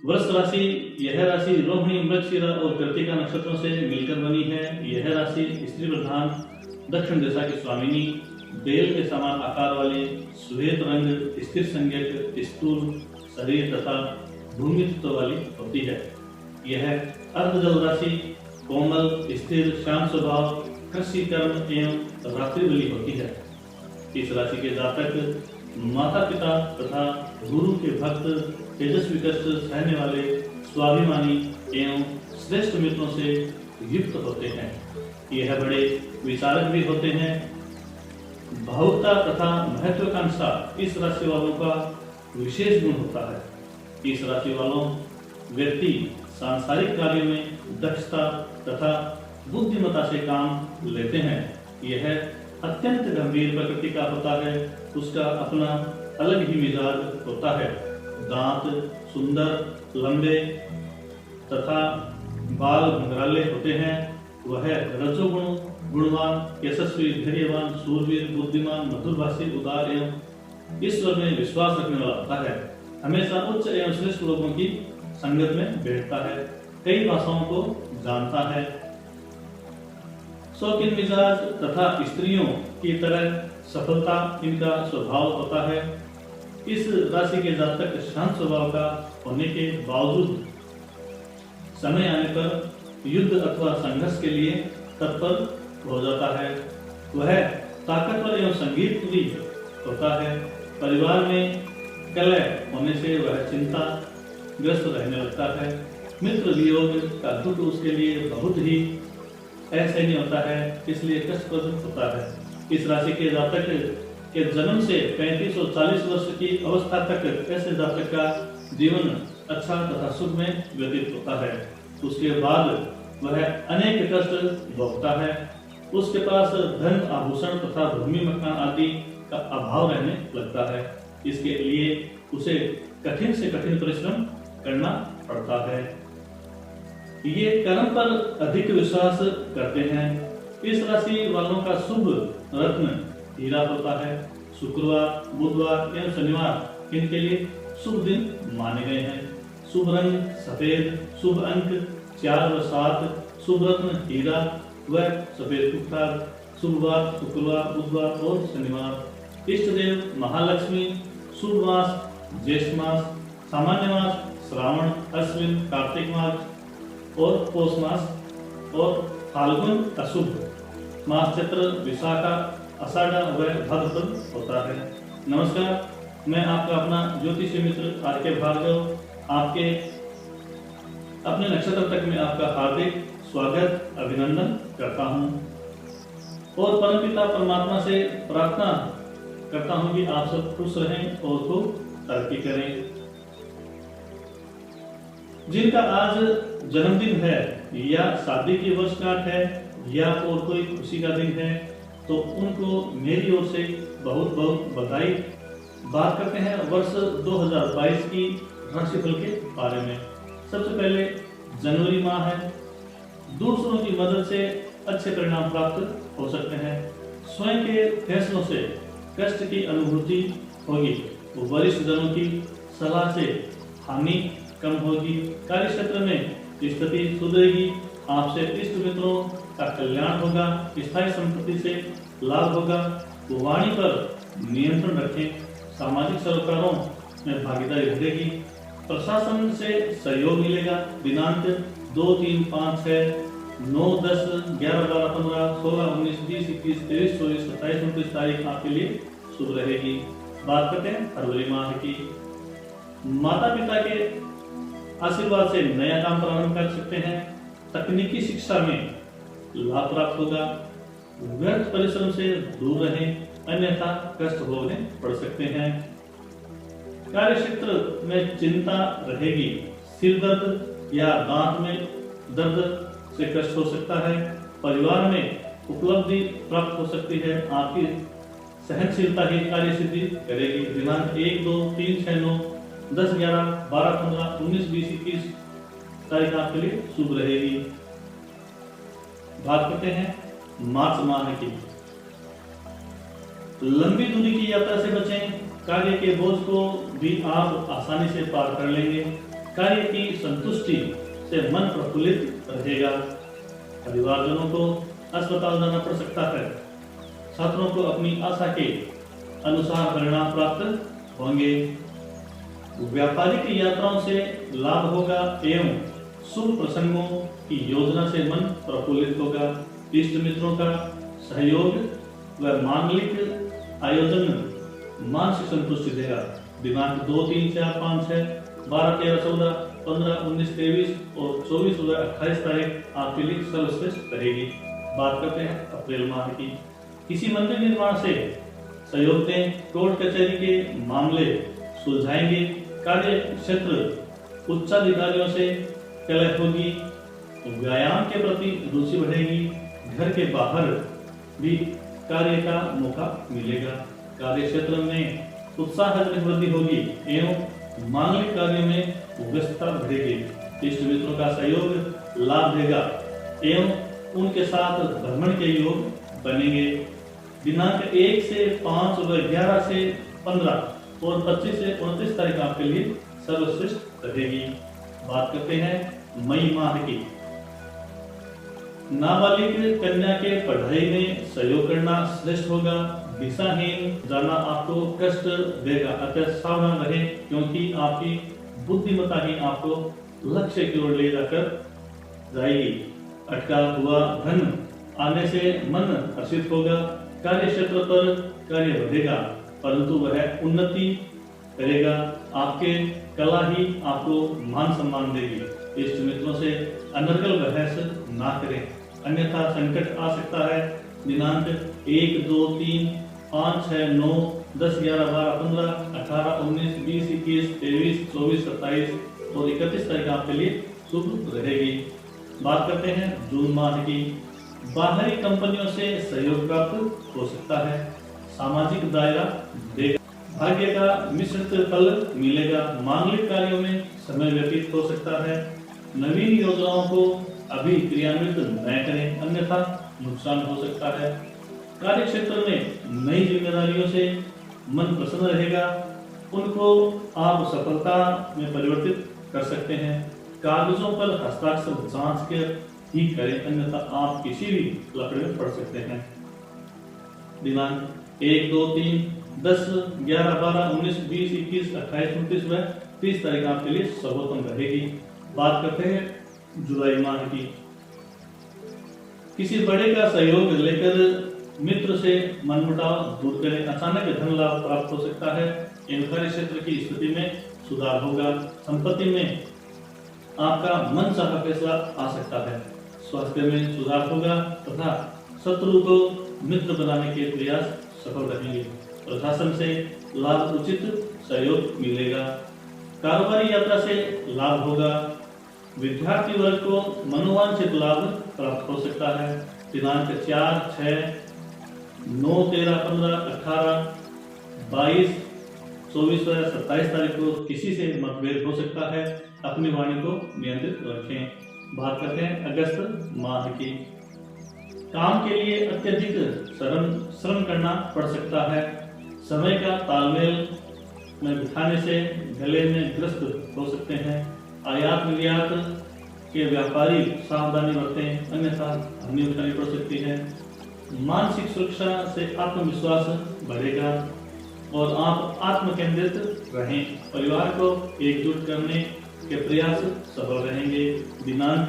वृष राशि, यह राशि रोहिणी, मृगशिरा और कृत्तिका नक्षत्रों से मिलकर बनी है। यह राशि स्त्री प्रधान, दक्षिण दिशा की स्वामिनी, बेल के समान आकार वाले, श्वेत रंग, स्थिर संज्ञक, स्थूल शरीर तथा भूमि तत्व वाली होती है। यह अर्धजल राशि कोमल, स्थिर, शांत स्वभाव, कृषि कर्म एवं रात्रिबली होती है। इस राशि के जातक माता पिता तथा गुरु के भक्त, तेजस्वी कष्ट सहने वाले, स्वाभिमानी एवं श्रेष्ठ मित्रों से युक्त होते हैं। यह बड़े विचारक भी होते हैं। भावुकता तथा महत्वाकांक्षा इस राशि वालों का विशेष गुण होता है। इस राशि वालों व्यक्ति सांसारिक कार्यों में दक्षता तथा बुद्धिमत्ता से काम लेते हैं। यह अत्यंत गंभीर प्रकृति का होता है। उसका अपना अलग ही मिजाज होता है। दांत सुंदर, लंबे तथा बाल घुंघराले होते हैं। वह रजोगुण गुणवान, यशस्वी, धैर्यवान, शूरवीर, बुद्धिमान, मधुरभाषी, उदार एवं ईश्वर में विश्वास रखने वाला होता है। हमेशा उच्च एवं श्रेष्ठ लोगों की संगत में बैठता है। कई भाषाओं को जानता है। शौकीन मिजाज तथा स्त्रियों की तरह सफलता इनका स्वभाव होता है। इस राशि के जातक शांत स्वभाव का होने के बावजूद समय आने पर युद्ध अथवा संघर्ष के लिए तत्पर हो जाता है। वह ताकतवर एवं संगीत भी होता है। परिवार में कलह होने से वह चिंता ग्रस्त रहने लगता है। मित्र वियोग का दुख उसके लिए बहुत ही असहनीय होता है, इसलिए कष्टप्रद होता है। इस राशि के जातक के जन्म से 35 और 40 वर्ष की अवस्था तक ऐसे जातक का जीवन अच्छा तथा सुख में व्यतीत होता है। उसके बाद वह अनेक कष्ट भोगता है। उसके पास धन, आभूषण तथा भूमि मकान आदि का अभाव रहने लगता है। इसके लिए उसे कठिन से कठिन परिश्रम करना पड़ता है। ये कर्म पर अधिक विश्वास करते हैं। इस राशि वालों का शुभ रत्न हीरा होता है। शुक्रवार, बुधवार एवं शनिवार इनके लिए शुभ दिन माने गए हैं। शुभ रंग सफेद, शुभ अंक 4 व 7, शुभ रत्न हीरा व सफेद कुठार, शुभ वार शुक्रवार, बुधवार और शनिवार। इष्ट देव महालक्ष्मी। शुभ मास ज्येष्ठ मास, सामान्य मास श्रावण, अश्विन, कार्तिक मास और पौष मास और फाल्गुन अशुभ मास चैत्र, विशाखा, आषाढ़ व भाद्रपद होता है। नमस्कार, मैं आपका अपना ज्योतिषी मित्र आर.के. भार्गव आपके अपने नक्षत्र तक में आपका हार्दिक स्वागत अभिनंदन करता हूं और परमपिता परमात्मा से प्रार्थना करता हूं कि आप सब खुश रहें और खूब तरक्की करें। जिनका आज जन्मदिन है या शादी की वर्षगांठ है या और कोई खुशी का दिन है तो उनको मेरी ओर से बहुत बहुत बधाई। बात करते हैं वर्ष 2022 की राशिफल के बारे में। सबसे पहले जनवरी माह है। दूसरों की मदद से अच्छे परिणाम प्राप्त हो सकते हैं। स्वयं के फैसलों से कष्ट की अनुभूति होगी। वरिष्ठ जनों की सलाह से हानि कम होगी। कार्य क्षेत्र में स्थिति सुधरेगी। आपसे इष्ट मित्रों का कल्याण होगा। स्थायी संपत्ति से लाभ होगा। वाणी पर नियंत्रण रखें। सामाजिक सरोकारों में भागीदारी बढ़ेगी। प्रशासन से सहयोग मिलेगा। दिनांक 2, 3, 5, 6, 9, 10, 11, 12, 15, 16, 19, 20, 21, 23, 24, 27, 29 तारीख आपके लिए शुभ रहेगी। बात करते हैं फरवरी माह की। माता पिता के आशीर्वाद से नया काम प्रारंभ कर सकते हैं। तकनीकी शिक्षा में लाभ प्राप्त होगा। व्यर्थ परिश्रम से दूर रहें, अन्यथा कष्ट भोगने पड़ सकते हैं। कार्य क्षेत्र में चिंता रहेगी। सिर दर्द या दांत में दर्द से कष्ट हो सकता है। परिवार में उपलब्धि प्राप्त हो सकती है। आपकी सहनशीलता ही कार्य सिद्धि करेगी। दिनांक 1, 2, 3, 6, 9, 10, 11, 12, 15, 19, 20, 21 तारीख आपके लिए शुभ रहेगी। बात करते हैं मार्च माह की। लंबी दूरी की यात्रा से बचें। कार्य के बोझ को भी आप आसानी से पार कर लेंगे। कार्य की संतुष्टि से मन प्रफुल्लित रहेगा। परिवारजनों को अस्पताल जाना पड़ सकता है। छात्रों को अपनी आशा के अनुसार परिणाम प्राप्त होंगे। व्यापारिक यात्राओं से लाभ होगा एवं शुभ प्रसंगों की योजना से मन प्रफुल्लित होगा। इष्ट मित्रों का सहयोग व मांगलिक आयोजन मानसिक संतुष्टि देगा। दिनांक 2, 3, 4, 5, 6, 12, 13, 14, 15, 19, 23 और 24 और 28 तारीख आपके लिए सर्वश्रेष्ठ रहेगी। बात करते हैं अप्रैल माह की। किसी मंदिर निर्माण से सहयोग दें। कोर्ट कचहरी के मामले सुलझाएंगे। कार्य क्षेत्र उच्चाधिकारियों से कलह होगी। व्यायाम के प्रति रुचि बढ़ेगी। घर के बाहर भी कार्य का मौका मिलेगा। कार्य क्षेत्र में उत्साहजनक वृद्धि होगी एवं मांगलिक कार्यों में व्यस्तता बढ़ेगी। इष्ट मित्रों का सहयोग लाभ देगा एवं उनके साथ भ्रमण के योग बनेंगे। दिनांक 1 से 5 व 11 से 15 और 25 से 29 तारीख आपके लिए सर्वश्रेष्ठ रहेगी। बात करते हैं मई माह की। नाबालिग कन्या के पढ़ाई में सहयोग करना श्रेष्ठ होगा। दिशाहीन जाना आपको कष्ट देगा, अतः सावधान रहें क्योंकि आपकी बुद्धिमत्ता ही आपको लक्ष्य की ओर ले जाकर जाएगी। अटका हुआ धन आने से मन हर्षित होगा। कार्य क्षेत्र पर कार्य बढ़ेगा परंतु वह उन्नति करेगा। आपके कला ही आपको मान सम्मान देगी। इष्ट मित्रों से अनर्गल बहस ना करें अन्यथा संकट आ सकता है। दिनांक 1, 2, 3, 5, 6, 9, 10, 11, 12, 15, 18, 19, 20, 21, 23, 24, 27 और 31 तारीख आपके लिए शुभ रहेगी। बात करते हैं जून माह की। बाहरी कंपनियों से सहयोग प्राप्त हो सकता है। सामाजिक दायरा देगा। भाग्य का मिश्रित फल मिलेगा। मांगलिक कार्यों में समय व्यतीत हो सकता है। नवीन योजनाओं को अभी क्रियान्वित न करें अन्यथा नुकसान हो सकता है। कार्य क्षेत्र में नई जिम्मेदारियों से मन प्रसन्न रहेगा। उनको आप सफलता में परिवर्तित कर सकते हैं। कागजों पर हस्ताक्षर जांच कर ही करें अन्यथा आप किसी भी लफड़े में पड़ सकते हैं। दिनांक 1, 2, 3, 10, 11, 12, 19, 20, 21, 28, 29 व 30 तारीख आपके लिए सर्वोत्तम रहेगी। बात करते हैं जुलाई माह की। किसी बड़े का सहयोग लेकर मित्र से मनमुटाव दूर करें। अचानक धन लाभ प्राप्त हो सकता है। कार्य क्षेत्र की स्थिति में सुधार होगा। संपत्ति में आपका मन चाहा फैसला आ सकता है। स्वास्थ्य में सुधार होगा तथा शत्रु को मित्र बनाने के प्रयास सफल रहेंगे। प्रशासन से लाभ उचित सहयोग मिलेगा। कारोबारी यात्रा से लाभ होगा। विद्यार्थी वर्ग को मनोवांछित लाभ प्राप्त हो सकता है। दिनांक 4, 6, 9, 13, 15, 18, 22, 24 व 27 तारीख को किसी से मतभेद हो सकता है। अपनी वाणी को नियंत्रित रखें। बात करते हैं अगस्त माह की। काम के लिए अत्यधिक श्रम करना पड़ सकता है। समय का तालमेल में बिठाने से गले में ग्रस्त हो सकते हैं। आयात निर्यात के व्यापारी सावधानी बरतें अन्यथा हानि उठानी पड़ सकती है। मानसिक सुरक्षा से आत्मविश्वास बढ़ेगा और आप आत्म केंद्रित रहें। परिवार को एकजुट करने के प्रयास सफल रहेंगे। दिनांक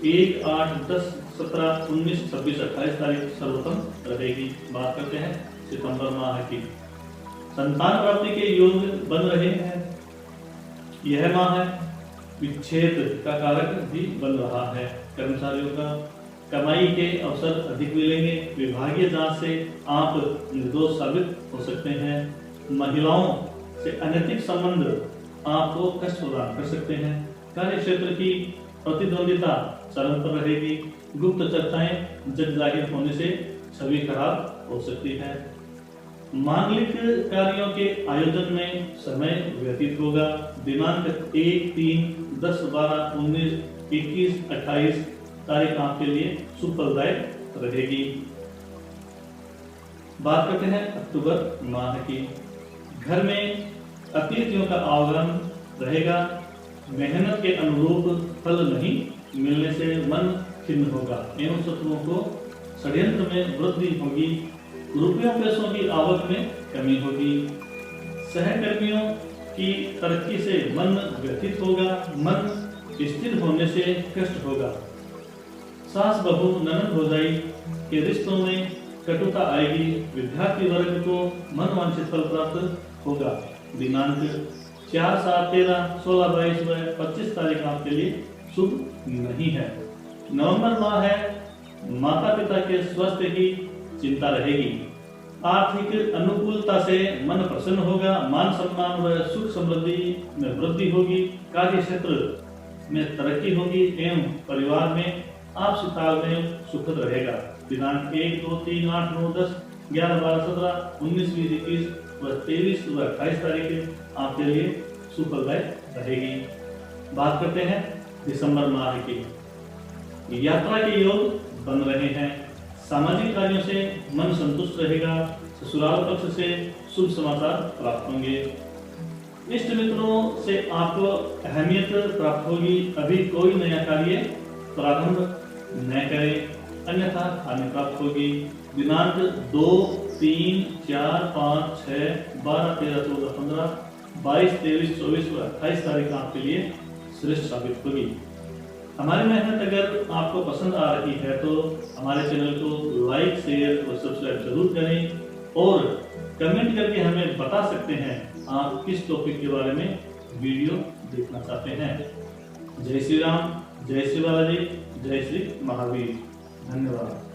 1, 8, 10, 17, 19, 26, 28 तारीख सर्वोत्तम रहेगी। बात करते हैं सितंबर माह की। संतान प्राप्ति के योग बन रहे हैं। यह माह विच्छेद का कारक भी बन रहा है। कर्मचारियों का कमाई के अवसर अधिक मिलेंगे। विभागीय जांच से आप निर्दोष साबित हो सकते हैं। महिलाओं से अनैतिक संबंध आपको कष्ट प्रदान कर सकते हैं। कार्य क्षेत्र की प्रतिद्वंदिता चरम पर रहेगी। गुप्त चर्चाएं जग जाहिर होने से छवि खराब हो सकती है। मांगलिक कार्यों के आयोजन में समय व्यतीत होगा। दिनांक 1, 3, 10, 12, 19, 21, 28 तारीख आपके लिए सुफलदायक रहेगी। बात करते हैं अक्टूबर माह की। घर में अतिथियों का आगमन रहेगा। मेहनत के अनुरूप फल नहीं मिलने से मन खिन्न होगा एवं शत्रुओं को षड्यंत्र में वृद्धि होगी। रुपयों पैसों की आवक में कमी होगी। सहकर्मियों की तरक्की से मन व्यथित होगा। मन स्थिर होने से कष्ट होगा। सास बहू ननद भौजाई के रिश्तों में कटुता आएगी। विद्यार्थी वर्ग को मनवांछित फल प्राप्त होगा। दिनांक 4, 7, 13, 16, 22 व 25 तारीख आपके लिए शुभ नहीं है। नवंबर माह है। माता पिता के स्वास्थ्य की चिंता रहेगी। आर्थिक अनुकूलता से मन प्रसन्न होगा। मान सम्मान व सुख समृद्धि में वृद्धि होगी। कार्य क्षेत्र में तरक्की होगी एवं परिवार में आपसी तालमेल सुखद रहेगा। दिनांक 1, 2, 3, 8, 9, 10, 11, 12, 17, 19, 20, 21 व 23 व 28 तारीख आपके लिए सुफलदायक रहेगी। बात करते हैं दिसंबर माह की। यात्रा के योग बन रहे हैं। सामाजिक कार्यों से मन संतुष्ट रहेगा। ससुराल पक्ष से शुभ समाचार प्राप्त होंगे। इष्ट मित्रों से आपको अहमियत प्राप्त होगी। अभी कोई नया कार्य प्रारंभ न करें अन्यथा हानि प्राप्त होगी। दिनांक 2, 3, 4, 5, 6, 12, 13, 14, 15, 22, 23, 24 व 28 तारीख आपके लिए श्रेष्ठ साबित होगी। हमारी मेहनत अगर आपको पसंद आ रही है तो हमारे चैनल को लाइक, शेयर और सब्सक्राइब जरूर करें और कमेंट करके हमें बता सकते हैं आप किस टॉपिक के बारे में वीडियो देखना चाहते हैं। जय श्री राम, जय श्री बालाजी, जय श्री महावीर। धन्यवाद।